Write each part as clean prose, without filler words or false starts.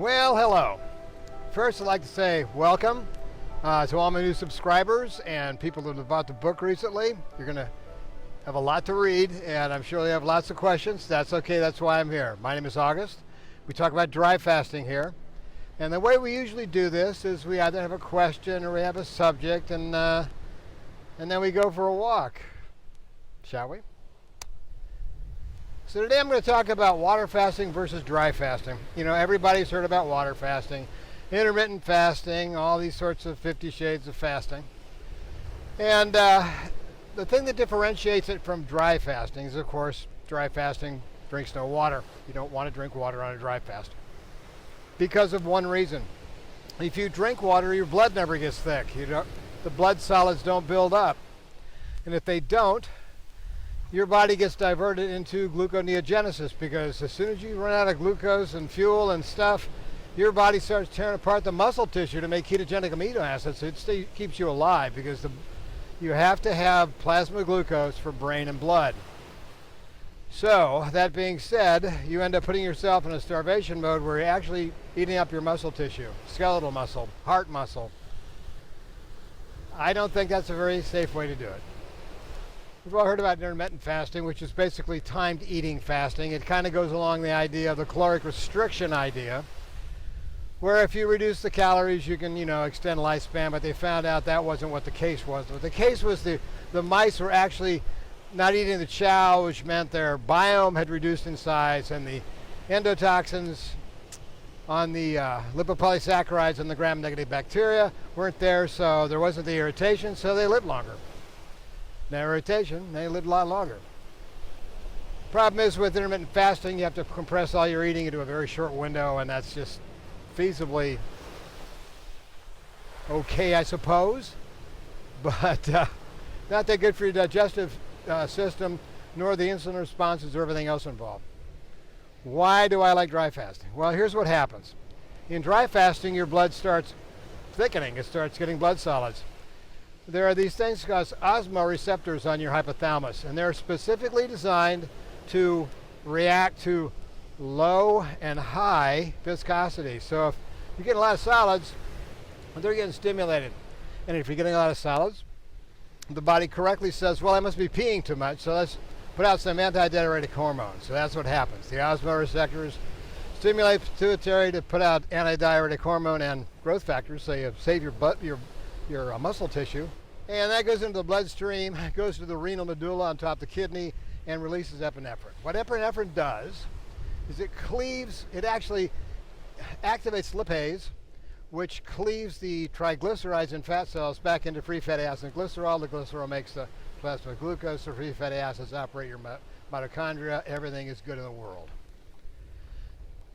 Well, hello. First, I'd like to say welcome to all my new subscribers and people that have bought the book recently. You're going to have a lot to read, and I'm sure you have lots of questions. That's okay. That's why I'm here. My name is August. We talk about dry fasting here. And the way we usually do this is we either have a question or we have a subject, and then we go for a walk. Shall we? So today I'm going to talk about water fasting versus dry fasting. You know, everybody's heard about water fasting, intermittent fasting, all these sorts of 50 shades of fasting. And the thing that differentiates it from dry fasting is, of course, dry fasting drinks no water. You don't want to drink water on a dry fast because of one reason. If you drink water, your blood never gets thick. The blood solids don't build up. And if they don't, your body gets diverted into gluconeogenesis, because as soon as you run out of glucose and fuel and stuff, your body starts tearing apart the muscle tissue to make ketogenic amino acids. It keeps you alive because you have to have plasma glucose for brain and blood. So that being said, you end up putting yourself in a starvation mode where you're actually eating up your muscle tissue, skeletal muscle, heart muscle. I don't think that's a very safe way to do it. We've all heard about intermittent fasting, which is basically timed eating fasting. It kind of goes along the idea of the caloric restriction idea, where if you reduce the calories, you can, extend lifespan, but they found out that wasn't what the case was. What the case was, the mice were actually not eating the chow, which meant their biome had reduced in size, and the endotoxins on the lipopolysaccharides and the gram-negative bacteria weren't there, so there wasn't the irritation, so they lived longer. No irritation, they lived a lot longer. Problem is, with intermittent fasting, you have to compress all your eating into a very short window, and that's just feasibly okay, I suppose, but not that good for your digestive system, nor the insulin responses or everything else involved. Why do I like dry fasting? Well, here's what happens. In dry fasting, your blood starts thickening. It starts getting blood solids. There are these things called osmoreceptors on your hypothalamus, and they're specifically designed to react to low and high viscosity. So if you're getting a lot of solids, they're getting stimulated. And if you're getting a lot of solids, the body correctly says, well, I must be peeing too much, so let's put out some antidiuretic hormones. So that's what happens. The osmoreceptors stimulate pituitary to put out antidiuretic hormone and growth factors, so you save your muscle tissue, and that goes into the bloodstream, goes to the renal medulla on top of the kidney, and releases epinephrine. What epinephrine does is it actually activates lipase, which cleaves the triglycerides in fat cells back into free fatty acid and glycerol. The glycerol makes the plasma glucose, the free fatty acids operate your mitochondria. Everything is good in the world.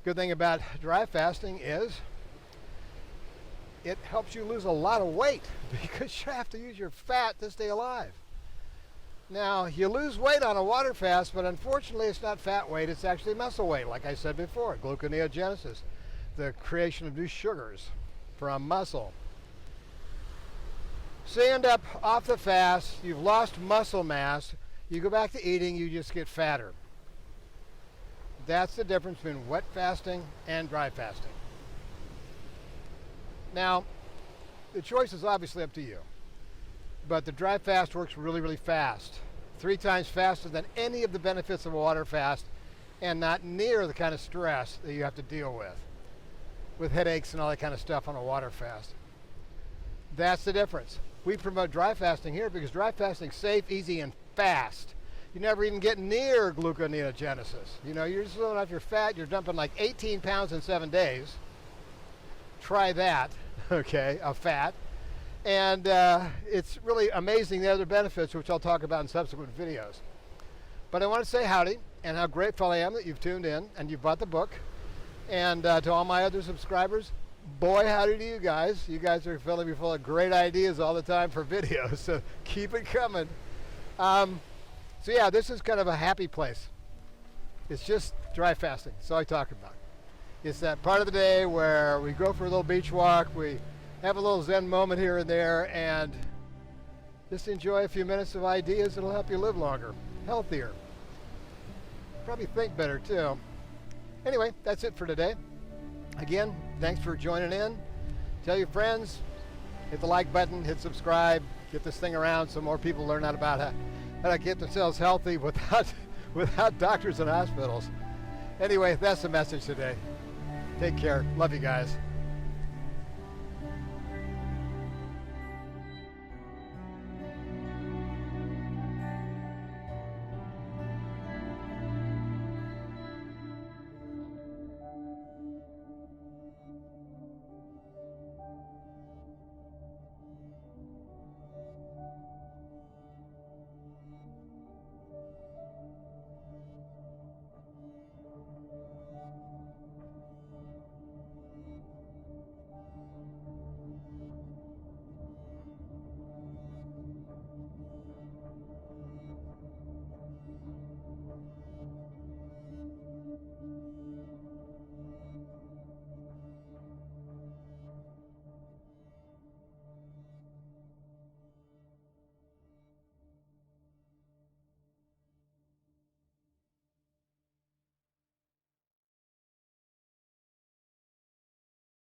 Good thing about dry fasting is it helps you lose a lot of weight because you have to use your fat to stay alive. Now, you lose weight on a water fast, but unfortunately it's not fat weight, it's actually muscle weight, like I said before, gluconeogenesis, the creation of new sugars from muscle. So you end up off the fast, you've lost muscle mass, you go back to eating, you just get fatter. That's the difference between wet fasting and dry fasting. Now, the choice is obviously up to you, but the dry fast works really, really fast. 3 times faster than any of the benefits of a water fast, and not near the kind of stress that you have to deal with headaches and all that kind of stuff on a water fast. That's the difference. We promote dry fasting here because dry fasting is safe, easy, and fast. You never even get near gluconeogenesis. You're just living off your fat, you're dumping like 18 pounds in 7 days. Try that, okay, of fat. And it's really amazing the other benefits, which I'll talk about in subsequent videos. But I want to say howdy, and how grateful I am that you've tuned in and you've bought the book. And to all my other subscribers, boy howdy to you guys. You guys are filling me full of great ideas all the time for videos, so keep it coming. So yeah, this is kind of a happy place. It's just dry fasting, that's all I talk about. It's that part of the day where we go for a little beach walk, we have a little Zen moment here and there, and just enjoy a few minutes of ideas that'll help you live longer, healthier. Probably think better too. Anyway, that's it for today. Again, thanks for joining in. Tell your friends, hit the like button, hit subscribe, get this thing around so more people learn how to get themselves healthy without doctors and hospitals. Anyway, that's the message today. Take care. Love you guys.